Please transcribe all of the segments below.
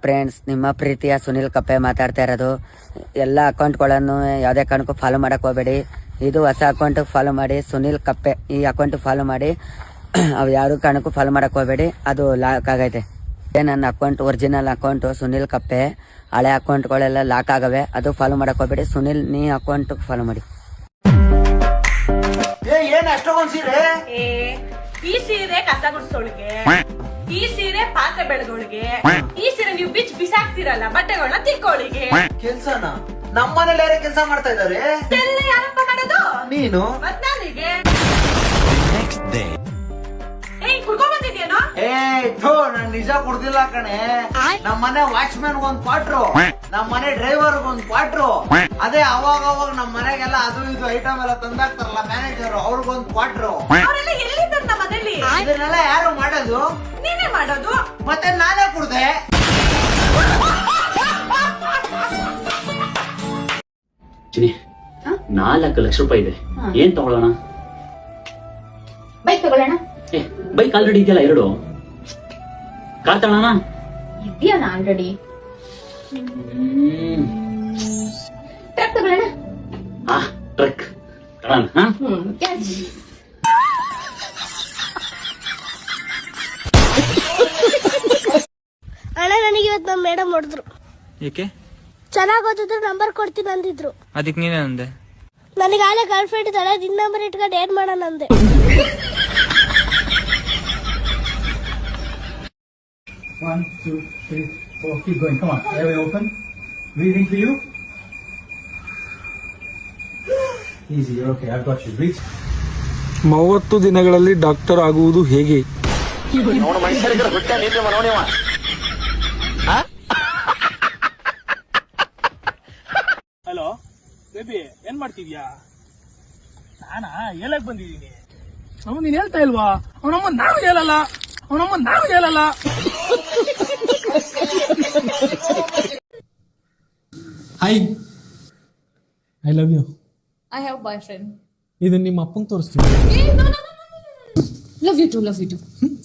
Friends, ನಿಮ್ಮ ಪ್ರೀತಿಯ ಸುನಿಲ್ ಕಪ್ಪೆ ಮಾತಾಡ್ತಾ ಇರೋದು. ಎಲ್ಲ ಅಕೌಂಟ್ಗಳನ್ನು ಯಾವುದೇ ಕಾರಣಕ್ಕೂ ಫಾಲೋ ಮಾಡಕ್ ಹೋಗಬೇಡಿ. ಇದು ಹೊಸ ಅಕೌಂಟ್ ಫಾಲೋ ಮಾಡಿ, ಸುನಿಲ್ ಕಪ್ಪೆ ಈ ಅಕೌಂಟ್ ಫಾಲೋ ಮಾಡಿ. ಅವು ಯಾರು ಕಾರಣಕ್ಕೂ ಫಾಲೋ ಮಾಡಕ್ ಹೋಗಬೇಡಿ, ಅದು ಲಾಕ್ ಆಗೈತೆ. ನನ್ನ ಅಕೌಂಟ್ ಒರಿಜಿನಲ್ ಅಕೌಂಟ್ ಸುನಿಲ್ ಕಪ್ಪೆ. ಹಳೆ ಅಕೌಂಟ್ಗಳೆಲ್ಲ ಲಾಕ್ ಆಗವೆ, ಅದು ಫಾಲೋ ಮಾಡಕ್ ಹೋಗಬೇಡಿ. ಸುನಿಲ್ ನೀ ಅಕೌಂಟ್ ಫಾಲೋ ಮಾಡಿ. ಏನ್ ಅಷ್ಟೊಂದ್ ಸೀರೆ? ಈ ಸೀರೆ ಕಸ ಗುಡ್ಸೋಳಿಗೆ, ಈ ಸೀರೆ ಪಾತ್ರೆ ಬೆಳಗೋಳಿಗೆ, ಈ ಸೀರೆ ನೀವು ಬಿಸಾಕ್ತಿರಲ್ಲ ಬಟ್ಟೆಗಳನ್ನ ತಿಕ್ಕೋಳಿಗೆ. ಕೆಲ್ಸನ ನಮ್ಮನೇಲಿ ಯಾರೇ ಕೆಲ್ಸ ಮಾಡ್ತಾ ಇದಾರೆ? ಯಾರಪ್ಪ ಮಾಡೋದು? ನೀನು. ಮತ್ ನಾನಿಗೆ ಕುಡ್ಕೊಂಡ್ ಬಂದಿದ್ಯೇನೋ? ನಾನ್ ನಿಜ ಕುಡ್ದಿಲ್ಲ ಕಣೆ. ನಮ್ಮನೆ ವಾಚ್ಮ್ಯಾನ್ ಒಂದ್ ಕ್ವಾಟ್ರು, ನಮ್ಮನೆ ಡ್ರೈವರ್ ಒಂದ್ ಕ್ವಾಟ್ರು. ಅದೇ ಅವಾಗ ನಮ್ ಮನೆಗೆಲ್ಲ ಅದು ಇದು ಐಟಮ್ ಎಲ್ಲ ತಂದಾಕ್ತಾರಲ್ಲ ಮ್ಯಾನೇಜರ್, ಅವ್ರಿಗೊಂದ್ ಕ್ವಾಟ್ರು. ಅವರೆಲ್ಲ ಎಲ್ಲಿದ್ದಾರೆ ನಮ್ಮ ಮನೇಲಿ? ಇದನ್ನೆಲ್ಲ ಯಾರು ಮಾಡೋದು? ನೀನೇ ಮಾಡೋದು. ಮತ್ತೆ ನಾನೇ ಕುಡ್ದೆ. ಚಿನಿ, 4 ಲಕ್ಷ ರೂಪಾಯಿ ಇದೆ, ಏನ್ ತಗೊಳ್ಳೋಣ? ಬೈಕ್ ತಗೊಳ್ಳೋಣ. ಬೈಕ್ ಆಲ್ರೆಡಿ ಇದೆಯಲ್ಲ 2. ಕಾರ್ ತಗೊಳ್ಳೋಣ? ಇದೆಯಲ್ಲ ಆಲ್ರೆಡಿ. ಟ್ರಕ್ ತಗೊಳ್ಳೋಣ. ಟ್ರಕ್ ತಗೊಳ್ಳೋಣ. ಅಣ್ಣ, ನನಗೆ ಇವತ್ತು ನಮ್ಮ ಮೇಡಮ್ ಹೊಡೆದ್ರು. ಏಕೆ? ಚೆನ್ನಾಗಿ ಓದಿದ್ರು ನಂಬರ್ ಕೊಡ್ತೀನಿ ಅಂದಿದ್ರು. ಅದಕ್ಕೆ ನೀನೇ ಅಂದೆ? ನನಗೆ ಆಲೆ ಗರ್ಲ್ ಫ್ರೆಂಡ್ ಇದ್ದಾಳೆ, ನಿನ್ನ ನಂಬರ್ ಇಟ್ಕೊಂಡು ಏನ್ ಮಾಡೋಣ ಅಂದೆ. One, two, three, four. Keep going. Come on. Airway open. Breathing for you. Easy. You're okay. I've got you. Breathe. 30 ದಿನಗಳಲ್ಲಿ ಡಾಕ್ಟರ್ ಆಗುವುದು ಹೇಗೆ? ಹಲೋ ಬೇಬಿ, ಏನ್ ಮಾಡ್ತಿದ್ಯಾ? ನಾನಾ ಹೇಳಕ್ ಬಂದಿದ್ದೀನಿ. ಅವನು ನೀನ್ ಹೇಳ್ತಾ ಇಲ್ವಾ? ಅವನಮ್ಮ ನಾನು ಹೇಳಲ್ಲ. Hi, I love you. I have boyfriend. ಇದು ನಿಮ್ಮ ಅಪ್ಪಂಗೆ ತೋರಿಸ್ತೀನಿ. Love you too.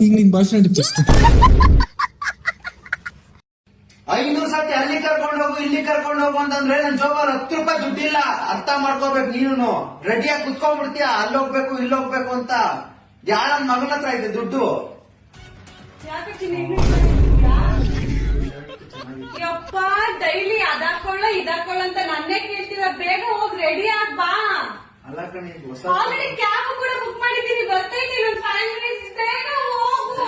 ಈಗ ನಿನ್ ಬಾಯ್ ಫ್ರೆಂಡ್ ತೋರಿಸ್ತೀನಿ. 500 ಸತಿ ಅಲ್ಲಿ ಕರ್ಕೊಂಡು ಹೋಗು, ಇಲ್ಲಿ ಕರ್ಕೊಂಡು ಹೋಗು ಅಂತಂದ್ರೆ ನನ್ ಜೋಬಲ್ಲಿ 10 ರೂಪಾಯಿ ದುಡ್ಡಿಲ್ಲ. ಅರ್ಥ ಮಾಡ್ಕೋಬೇಕು. ನೀನು ರೆಡಿಯಾಗಿ ಕುತ್ಕೊಂಡ್ಬಿಡ್ತೀಯ, ಅಲ್ಲೋಗ್ಬೇಕು ಇಲ್ಲೋಗ್ಬೇಕು ಅಂತ. ಯಾರ ಮಗನ ಹತ್ರ ಇದೆ ದುಡ್ಡು? ಯಪ್ಪ, ಡೈಲಿ ಅದಾಕೊಳ್ಳ ಇದಾಕೊಳ್ಳ ಅಂತ ನನ್ನೇ ಕೇಳ್ತೀರ. ಬೇಗ ಹೋಗಿ ರೆಡಿ ಆಗ್ ಬಾ. ಅಲ್ಲ ಕಣೆ, ಆಲ್ರೆಡಿ ಕ್ಯಾಬ್ ಕೂಡ ಬುಕ್ ಮಾಡಿದ್ದೀನಿ, ಬರ್ತೈತಿ ಇನ್ನೊಂದು 5 ಮಿನಿಟ್ಸ್. ಬೇಗ ಹೋಗು.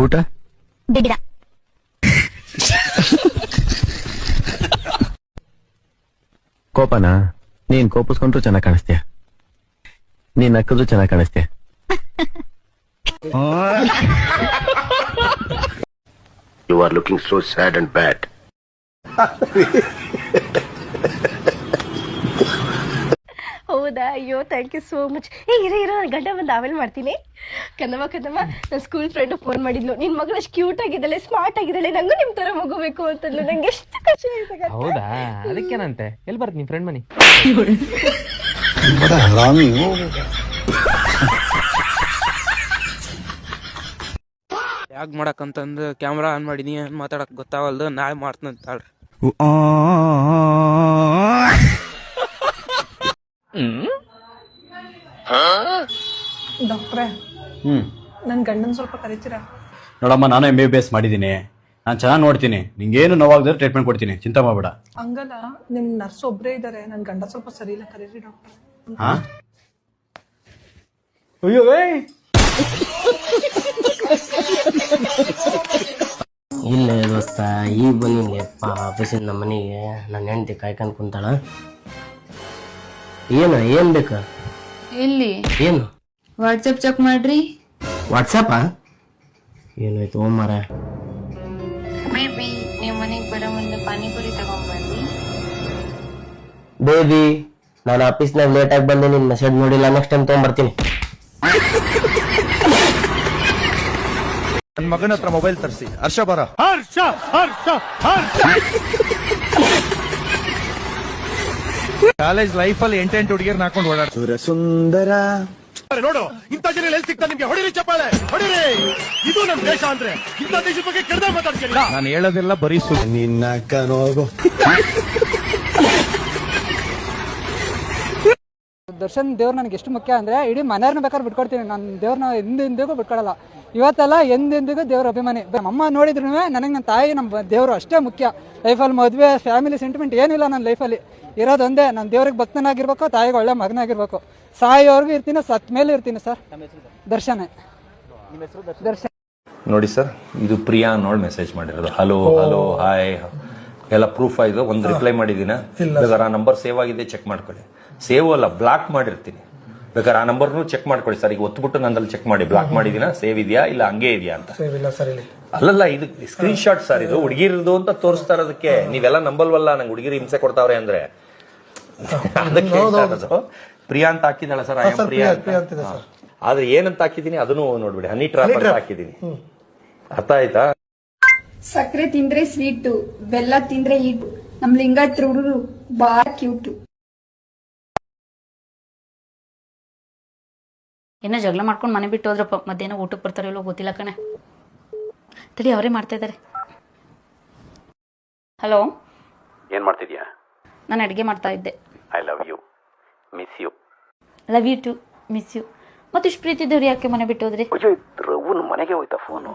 ಊಟ ಬಿಡ. ಕೋಪನಾ? ನೀನ್ ಕೋಪಿಸ್ಕೊಂಡ್ರು ಚೆನ್ನಾಗಿ ಕಾಣಿಸ್ತೀಯ, ನೀನ್ ನಕ್ಕಿದ್ರು ಚೆನ್ನಾಗಿ ಕಾಣಿಸ್ತೀಯ. You are looking so sad and bad. ಹೌದಾ? ಅಯ್ಯೋ, ಥ್ಯಾಂಕ್ ಯು ಸೋ ಮಚ್. ಇರೋ ಗಂಡ ಬಂದು ಆಮೇಲೆ ಮಾಡ್ತೀನಿ. ಕನ್ನಮ್ಮ, ನನ್ನ ಸ್ಕೂಲ್ ಫ್ರೆಂಡ್ ಫೋನ್ ಮಾಡಿದ್ಲು. ನಿನ್ ಮಗಳು ಅಷ್ಟು ಕ್ಯೂಟ್ ಆಗಿದ್ದಾಳೆ, ಸ್ಮಾರ್ಟ್ ಆಗಿದ್ದಾಳೆ, ನಂಗೂ ನಿಮ್ ತರ ಮಗುಬೇಕು ಅಂತಂದ್ಲು. ನಂಗೆ ಎಷ್ಟು ಖುಷಿ ಆಯ್ತು. ಹೌದಾ? ಅದಕ್ಕೇನಂತೆ? ಎಲ್ಲಿ ಬರ್ತ ನಿಮ್ ಫ್ರೆಂಡ್ ಮನಿ? ಯಾಕೆ ಮಾಡಕ್ಕಂತಂದು ಕ್ಯಾಮ್ರಾ ಆನ್ ಮಾಡಿದೀನಿ, ಮಾತಾಡಕ್ ಗೊತ್ತಾವಲ್ದು. ನಾಳೆ ಮಾಡ್ತಂತ ಹೇಳ್ರಿ. ಡಾಕ್ಟ್ರೆ, ನನ್ ಗಂಡನ್ ಸ್ವಲ್ಪ ಕರಿತೀರಾ? ನೋಡಮ್ಮ, ನಾನು MBBS ಮಾಡಿದ್ದೀನಿ. ನಾನು ಚೆನ್ನಾಗಿ ನೋಡ್ತೀನಿ. ನಿಂಗೇನು ನೋವಾಗದ್ರೆ ಟ್ರೀಟ್ಮೆಂಟ್ ಕೊಡ್ತೀನಿ, ಚಿಂತೆ ಮಾಡ್ಬೇಡ. ಹಂಗಲ್ಲ, ನಿಮ್ ನರ್ಸ್ ಒಬ್ರೇ ಇದಾರೆ, ನನ್ ಗಂಡ ಸ್ವಲ್ಪ ಸರಿ ಇಲ್ಲ, ಕರೀರಿ ಡಾಕ್ಟ್ರೆ. ಅಯ್ಯೋ, ಇಲ್ಲ ದೋಸ್ತ, ಈಗ ಬಂದಿಲ್ಲಪ್ಪ ಆಫೀಸಿಂದ ನಮ್ಮ ಮನೆಗೆ. ನನ್ನ ಹೆಂಡತಿ ಕಾಯ್ಕೊಂಡು ಕುಂತಾಳ. ಏನ್ ಬೇಕು? ಎಲ್ಲಿ? ಏನು? ವಾಟ್ಸಪ್ ಚೆಕ್ ಮಾಡ್ರಿ. ವಾಟ್ಸಪ್? ಏನಾಯ್ತು ಮಾರ? ಬೇಬಿ, ನೀವು ಮನೆಗೆ ಬರೋ ಮುಂದೆ ಪಾನಿಪುರಿ ತಗೊಂಡ್ಬಂದಿ. ಬೇಬಿ, ನಾನು ಆಫೀಸ್ನಾಗ ಲೇಟ್ ಆಗಿ ಬಂದೆ, ನಿನ್ ಮೆಸೇಜ್ ನೋಡಿಲ್ಲ. ನೆಕ್ಸ್ಟ್ ಟೈಮ್ ತಗೊಂಡ್ಬರ್ತೀನಿ. ನನ್ನ ಮಗನ ಹತ್ರ ಮೊಬೈಲ್ ತರಿಸಿ. ಹರ್ಷ ಬರ. ಕಾಲೇಜ್ ಲೈಫ್ ಅಲ್ಲಿ 8 ಹುಡುಗಿಯರ್ ಹಾಕೊಂಡು ಓಡಾಡ್ತಾರೆ. ಸುಂದರ ನೋಡು ಇಂಥ ಜನ ಎಲ್ಲಿ ಸಿಗ್ತಾ ನಿಮ್ಗೆ ಹೊಡಿರಿ ಚಪ್ಪಾಳೆ ಹೊಡಿರಿ. ಇದು ನಮ್ ದೇಶ ಅಂದ್ರೆ ಇಂಥ ದೇಶದ ಬಗ್ಗೆ ಕೆಡ್ದ ಮಾತಾಡ್ತೀನಿ. ನಾನು ಹೇಳೋದೆಲ್ಲ ಬರೀ ನಿನ್ನ ಹೋಗು. ದರ್ಶನ್ ದೇವ್ರು ನನಗೆ ಎಷ್ಟು ಮುಖ್ಯ ಅಂದರೆ ಇಡೀ ಮನೆಯವ್ರನ್ನ ಬೇಕಾದ್ರೆ ಬಿಟ್ಕೊಡ್ತೀನಿ. ನಾನು ದೇವ್ರನ್ನ ಎಂದೆಂದಿಗೂ ಬಿಟ್ಕೊಡಲ್ಲ. ಇವತ್ತೆಲ್ಲ ಎಂದೆಂದಿಗೂ ದೇವ್ರ ಅಭಿಮಾನಿ. ನಮ್ಮಮ್ಮ ನೋಡಿದ್ರು ನನಗೆ ನನ್ನ ತಾಯಿ ನಮ್ಮ ದೇವರು ಅಷ್ಟೇ ಮುಖ್ಯ. ಲೈಫಲ್ಲಿ ಮದುವೆ ಫ್ಯಾಮಿಲಿ ಸೆಂಟಿಮೆಂಟ್ ಏನಿಲ್ಲ ನನ್ನ ಲೈಫಲ್ಲಿ. ಇರೋದೊಂದೇ, ನಾನು ದೇವ್ರಿಗೆ ಭಕ್ತನಾಗಿರ್ಬೇಕು, ತಾಯಿಗೆ ಒಳ್ಳೆ ಮಗನಾಗಿರ್ಬೇಕು. ಸಾಯೋವರೆಗೂ ಇರ್ತೀನಿ, ಸತ್ ಮೇಲೆ ಇರ್ತೀನಿ ಸರ್. ದರ್ಶನ ದರ್ಶನ್. ನೋಡಿ ಸರ್, ಇದು ಪ್ರಿಯಾ ಅನ್ನೋಳು ಮೆಸೇಜ್ ಮಾಡಿರೋದು. ಹಲೋ ಹಲೋ ಹಾಯ್ ಎಲ್ಲ ಪ್ರೂಫ್ ಆಗಿದೆ. ಒಂದು ರಿಪ್ಲೈ ಮಾಡಿದೀನ. ಬೇಕಾದ್ರೆ ಆ ನಂಬರ್ ಸೇವ್ ಆಗಿದೆ ಚೆಕ್ ಮಾಡ್ಕೊಳ್ಳಿ. ಸೇವ್ ಅಲ್ಲ, ಬ್ಲಾಕ್ ಮಾಡಿರ್ತೀನಿ. ಬೇಕಾದ್ರೆ ಆ ನಂಬರ್ನು ಚೆಕ್ ಮಾಡ್ಕೊಳ್ಳಿ ಸರ್. ಈಗ ಒತ್ಬಿಟ್ಟು ನಂದಲ್ಲಿ ಚೆಕ್ ಮಾಡಿ ಬ್ಲಾಕ್ ಮಾಡಿದೀನ, ಸೇವ್ ಇದೆಯಾ ಇಲ್ಲ ಹಂಗೆ ಇದೆಯಾ ಅಂತ. ಅಲ್ಲಲ್ಲ, ಇದು ಸ್ಕ್ರೀನ್ ಶಾಟ್ ಸರ್. ಇದು ಹುಡುಗಿರದು ಅಂತ ತೋರಿಸ್ತಾ ಇರೋದಕ್ಕೆ. ನೀವೆಲ್ಲ ನಂಬಲ್ವಲ್ಲ ನಂಗೆ ಹುಡುಗಿರು ಹಿಂಸೆ ಕೊಡ್ತಾವ್ರೆ ಅಂದ್ರೆ. ಅದಕ್ಕೆ ಪ್ರಿಯಾ ಅಂತ ಹಾಕಿದಾಳ ಸರ್. ಐ ಆಮ್ ಪ್ರಿಯಾ ಅಂತ. ಆದ್ರೆ ಏನಂತ ಹಾಕಿದೀನಿ ಅದನ್ನು ನೋಡ್ಬಿಡಿ. ಹನಿ ಟ್ರಾಪ್ ಅಂತ ಹಾಕಿದೀನಿ. ಅರ್ಥ ಆಯ್ತಾ? ಸಕ್ಕರೆ ತಿಂದ್ರೆ ಸ್ವೀಟು, ಬೆಲ್ಲ ತಿಂದ್ರೆ ಈಟು. ನಮ್ ಲಿಂಗಾಯತ್ರು ಬಾಳ ಕ್ಯೂಟು. ಏನೋ ಜಗಳ ಮಾಡ್ಕೊಂಡು ಮನೆ ಬಿಟ್ಟು ಹೋದ್ರಪ್ಪ. ಮಧ್ಯಾಹ್ನ ಊಟಕ್ಕೆ ಬರ್ತಾರೋ ಇಲ್ಲೋ ಗೊತ್ತಿಲ್ಲ ಕಣೆ. ತಡಿ, ಅವರೇ ಮಾಡ್ತಾ ಇದ್ದಾರೆ. ಹಲೋ, ಏನ್ ಮಾಡ್ತಿದ್ಯಾ? ನಾನು ಅಡುಗೆ ಮಾಡ್ತಾ ಇದ್ದೆ. I love you, miss you. Love you too, miss you. ಮತ್ತೆ ಇಷ್ಟು ಪ್ರೀತಿ ಇದ್ದವ್ರು ಯಾಕೆ ಮನೆ ಬಿಟ್ಟು ಹೋದ್ರಿ? ರವ್ವನ ಮನೆಗೆ ಹೋಯ್ತಾ ಫೋನು?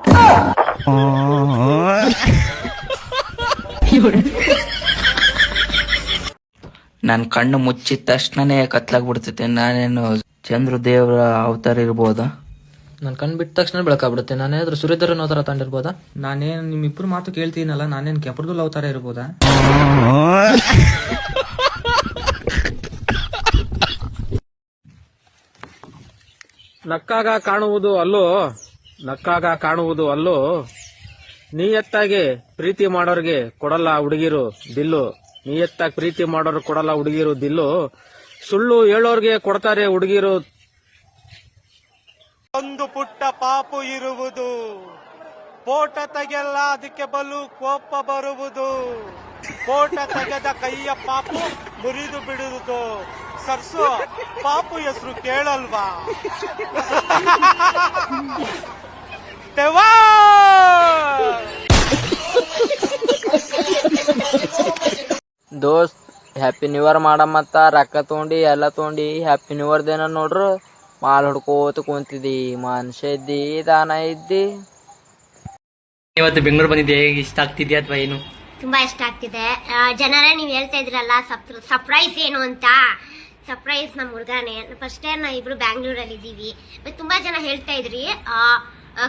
ನನ್ನ ಕಣ್ಣು ಮುಚ್ಚಿದ ತಕ್ಷಣನೇ ಕತ್ಲಾಗ್ಬಿಡ್ತೈತೆ. ನಾನೇನು ಚಂದ್ರ ದೇವರ ಅವತಾರ ಇರ್ಬೋದಾ? ನನ್ನ ಕಣ್ ಬಿಟ್ಟ ತಕ್ಷಣ ಬೆಳಕಾಗ್ಬಿಡುತ್ತೆ. ನಾನೇನಾದ್ರೂ ಸೂರ್ಯಧರನ್ ಅವತಾರ ತಂದಿರ್ಬೋದಾ? ನಾನೇನು ನಿಮ್ಮಿಬ್ರು ಮಾತು ಕೇಳ್ತೀನಲ್ಲ, ನಾನೇನು ಕೆಂಪರ್ದುಲ್ ಅವತಾರ ಇರ್ಬೋದಾ? ನಕ್ಕಾಗ ಕಾಣುವುದು ಅಲ್ಲೋ, ನಕ್ಕಾಗ ಕಾಣುವುದು ಅಲ್ಲೋ, ನಿಯತ್ತಾಗಿ ಪ್ರೀತಿ ಮಾಡೋರ್ಗೆ ಕೊಡಲ್ಲ ಹುಡುಗಿರು ದಿಲ್ಲು. ನಿಯತ್ತಾಗಿ ಪ್ರೀತಿ ಮಾಡೋರು ಕೊಡಲ್ಲ ಹುಡುಗಿರು ದಿಲ್ಲು. ಸುಳ್ಳು ಹೇಳೋರ್ಗೆ ಕೊಡ್ತಾರೆ ಹುಡುಗಿರು. ಒಂದು ಪುಟ್ಟ ಪಾಪು ಇರುವುದು, ಫೋಟ ತೆಗೆಲ್ಲ ಅದಕ್ಕೆ ಬಲು ಕೋಪ ಬರುವುದು. ಫೋಟ ತೆಗೆದ ಕೈಯ ಪಾಪು ಮುರಿದು ಬಿಡುವುದು. ಸರ್ಸು ಪಾಪು ಹೆಸರು ಕೇಳಲ್ವಾ? ದೋಸ್ತ್ ಹ್ಯಾಪಿ ನ್ಯೂ ಇಯರ್ ಮಾಡಮ್ಮತ್ತ ರೊಕ್ಕ ತೊಗೊಂಡು ಎಲ್ಲ ತೊಗೊಂಡು ಹ್ಯಾಪಿ ನ್ಯೂ ಇಯರ್ ದೇನ ನೋಡ್ರು ಮಾಲ್ ಹೊಡ್ಕೋತ ಕುಂತಿದ್ದಿ. ಮನುಷ್ಯ ಇದ್ದಿ, ದಾನ ಇದ್ದಿ. ಇವತ್ತು ಬೆಂಗಳೂರು ಬಂದಿದ್ದೆ, ಹೇಗೆ ಇಷ್ಟ ಆಗ್ತಿದ್ಯಾ ಅಥವಾ ಏನು? ತುಂಬಾ ಇಷ್ಟ ಆಗ್ತಿದೆ. ಜನರೇ ನೀವು ಹೇಳ್ತಾ ಇದ್ರಲ್ಲ ಸರ್ಪ್ರೈಸ್ ಏನು ಅಂತ. ಸರ್ಪ್ರೈಸ್ ನಮ್ಮ ಹುಡುಗನೇ. ಫಸ್ಟ್ ಟೈಮ್ ನಾವು ಇಬ್ರು ಬ್ಯಾಂಗ್ಳೂರಲ್ಲಿ ಇದ್ದೀವಿ. ತುಂಬಾ ಜನ ಹೇಳ್ತಾ ಇದ್ರಿ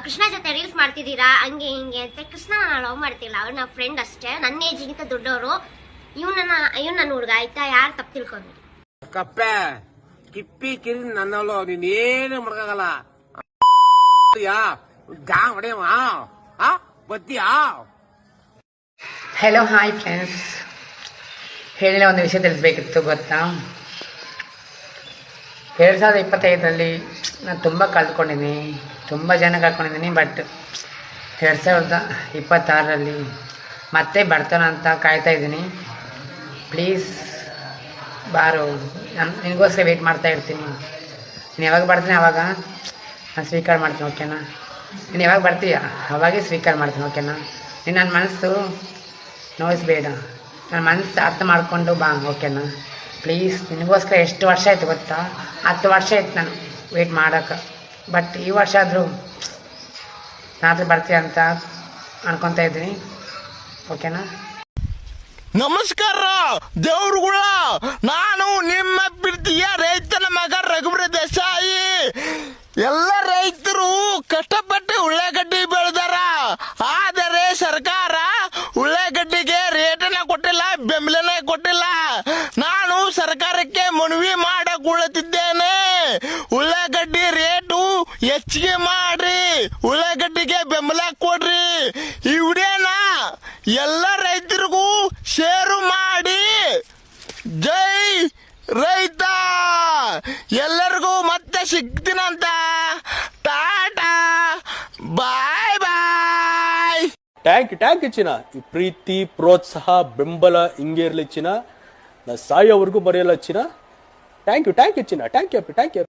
ಕೃಷ್ಣ ಜೊತೆ ರೀಲ್ಸ್ ಮಾಡ್ತಿದ್ದೀರಾ ಹಂಗೆ ಹಿಂಗೆ ಅಂತ. ಕೃಷ್ಣ ನಾನು ಲವ್ ಮಾಡ್ತಿಲ್ಲ, ಅವ್ರು ನಮ್ಮ ಫ್ರೆಂಡ್ ಅಷ್ಟೇ. ನನ್ನ ಏಜ್ಗಿಂತ ದೊಡ್ಡವರು. ಇವ್ ನನ್ನ ಹುಡುಗ, ಆಯ್ತಾ? ಯಾರು ತಪ್ಪು ತಿಳ್ಕೊಂಡ್ರಿ. ಕಪ್ಪೆ ಕಿಪ್ಪಿ ಕಿರಿ ನನ್ನವಳು, ನೀನೇನು ಮಾಡಕ್ಕಾಗಲ್ಲ. ಬತ್ತೀಯಾ? ಹಲೋ ಹಾಯ್ ಫ್ರೆಂಡ್ಸ್, ಹೇಳಿಲ್ಲ ಒಂದು ವಿಷಯ ತಿಳಿಸ್ಬೇಕಿತ್ತು. ಗೊತ್ತಾ, 2025ರಲ್ಲಿ ನಾನು ತುಂಬ ಕಳ್ಕೊಂಡಿದ್ದೀನಿ, ತುಂಬ ಜನ ಕಳ್ಕೊಂಡಿದ್ದೀನಿ. ಬಟ್ 2026ರಲ್ಲಿ ಮತ್ತೆ ಬರ್ತಾನೆ ಅಂತ ಕಾಯ್ತಾ ಇದ್ದೀನಿ. ಪ್ಲೀಸ್ ಬಾರು, ನಾನು ನಿನಗೋಸ್ಕರ ವೆಯ್ಟ್ ಮಾಡ್ತಾ ಇರ್ತೀನಿ. ನೀನು ಯಾವಾಗ ಬರ್ತೀನಿ ಆವಾಗ ನಾನು ಸ್ವೀಕಾರ ಮಾಡ್ತೀನಿ, ಓಕೆನಾ? ನೀನು ಯಾವಾಗ ಬರ್ತೀಯ ಅವಾಗೇ ಸ್ವೀಕಾರ ಮಾಡ್ತೀನಿ, ಓಕೆನಾ? ನೀನು ನನ್ನ ಮನಸ್ಸು ನೋಯಿಸ್ಬೇಡ, ನನ್ನ ಮನಸ್ಸು ಅರ್ಥ ಮಾಡಿಕೊಂಡು ಬಾ, ಓಕೆನಾ? ಪ್ಲೀಸ್, ನಿನಗೋಸ್ಕರ ಎಷ್ಟು ವರ್ಷ ಆಯ್ತು ಗೊತ್ತಾ? 10 ವರ್ಷ ಆಯ್ತು ನಾನು ವೆಯ್ಟ್ ಮಾಡೋಕೆ. ಬಟ್ ಈ ವರ್ಷ ಆದರೂ ನಾನು ಬರ್ತೀಯ ಅಂತ ಅನ್ಕೊತಾ ಇದ್ದೀನಿ, ಓಕೆನಾ? ನಮಸ್ಕಾರ ದೇವ್ರುಗಳ, ನಾನು ನಿಮ್ಮ ಪ್ರೀತಿಯ ರೈತನ ಮಗ ರಘುವರ ದೇಸಾಯಿ. ಎಲ್ಲ ರೈತರು ಕಷ್ಟಪಟ್ಟು ಉಳ್ಳಾಗಡ್ಡಿ ಬೆಳೆದಾರ. ಆದರೆ ಸರ್ಕಾರ ಉಳ್ಳಾಗಡ್ಡಿಗೆ ರೇಟನ್ನ ಕೊಟ್ಟಿಲ್ಲ, ಬೆಂಬಲನೇ ಕೊಟ್ಟಿಲ್ಲ. ನಾನು ಸರ್ಕಾರಕ್ಕೆ ಮನವಿ ಮಾಡಕೊಳ್ಳುತ್ತಿದ್ದೇನೆ, ಉಳ್ಳಾಗಡ್ಡಿ ರೇಟು ಹೆಚ್ಚಿಗೆ ಮಾಡ್ರಿ, ಉಳ್ಳಾಗಡ್ಡಿಗೆ ಬೆಂಬಲ ಕೊಡ್ರಿ. ಈ ವಿಡಿಯೋನ ಎಲ್ಲ ರೈತರಿಗೂ ಶೇರು ಮಾಡಿ. ಜೈ ರೈತ. ಎಲ್ಲರಿಗೂ ಮತ್ತೆ ಸಿಗ್ತೀನಂತ. ಟಾಟಾ, ಬಾಯ್ ಬಾಯ್. ಟ್ಯಾಂಕ್ ಚಿನ್ನ. ಈ ಪ್ರೀತಿ, ಪ್ರೋತ್ಸಾಹ, ಬೆಂಬಲ ಹಿಂಗೆ ಇರ್ಲಿ ಚಿನ್ನ. ನಾ ಸಾಯೋವರೆಗೂ ಬರೆಯಲ್ಲ ಚಿನ್ನ. ಥ್ಯಾಂಕ್ ಯು ಚಿನ್ನ. Thank you.